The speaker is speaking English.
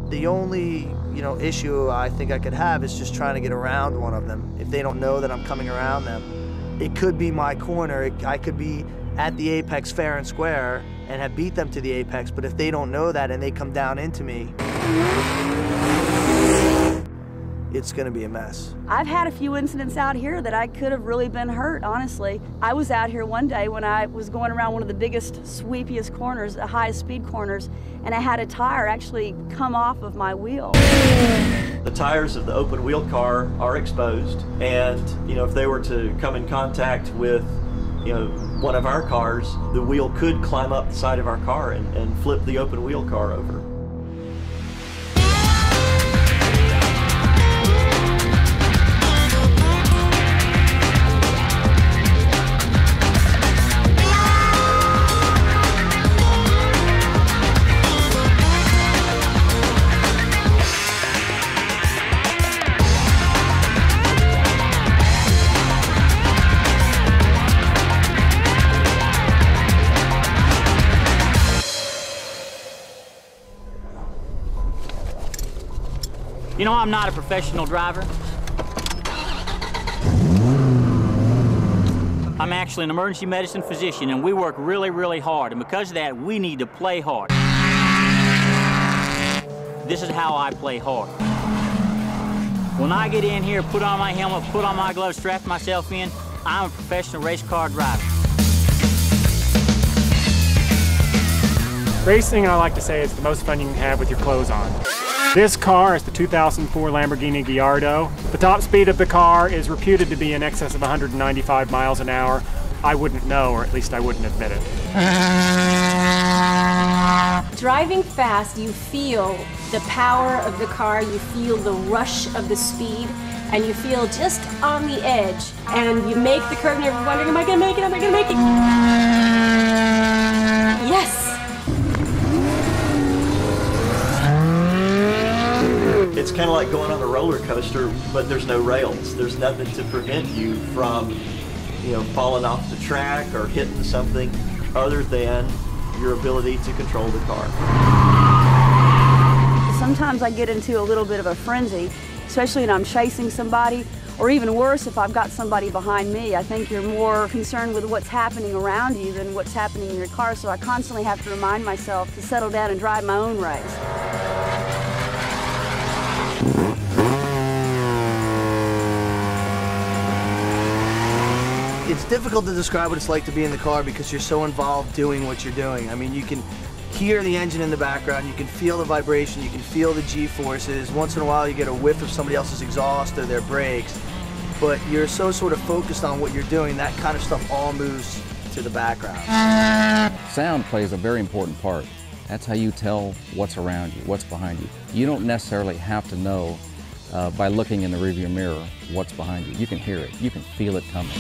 The only, issue I think I could have is just trying to get around one of them. If they don't know that I'm coming around them, it could be my corner. I could be at the apex fair and square and have beat them to the apex, but if they don't know that and they come down into me, it's gonna be a mess. I've had a few incidents out here that I could have really been hurt, honestly. I was out here one day when I was going around one of the biggest, sweepiest corners, the highest speed corners, and I had a tire actually come off of my wheel. The tires of the open wheel car are exposed, and if they were to come in contact with one of our cars, the wheel could climb up the side of our car and flip the open wheel car over. I'm not a professional driver. I'm actually an emergency medicine physician, and we work really, really hard, and because of that, we need to play hard. This is how I play hard. When I get in here, put on my helmet, put on my gloves, strap myself in, I'm a professional race car driver. Racing, I like to say, is the most fun you can have with your clothes on. This car is the 2004 Lamborghini Gallardo. The top speed of the car is reputed to be in excess of 195 miles an hour. I wouldn't know, or at least I wouldn't admit it. Driving fast, you feel the power of the car, you feel the rush of the speed, and you feel just on the edge. And you make the curve and you're wondering, am I gonna make it, am I gonna make it? Yes! It's kind of like going on a roller coaster, but there's no rails. There's nothing to prevent you from, falling off the track or hitting something other than your ability to control the car. Sometimes I get into a little bit of a frenzy, especially when I'm chasing somebody, or even worse, if I've got somebody behind me. I think you're more concerned with what's happening around you than what's happening in your car, so I constantly have to remind myself to settle down and drive my own race. It's difficult to describe what it's like to be in the car because you're so involved doing what you're doing. I mean, you can hear the engine in the background, you can feel the vibration, you can feel the G-forces. Once in a while you get a whiff of somebody else's exhaust or their brakes, but you're so sort of focused on what you're doing, that kind of stuff all moves to the background. Sound plays a very important part. That's how you tell what's around you, what's behind you. You don't necessarily have to know by looking in the rearview mirror what's behind you. You can hear it, you can feel it coming.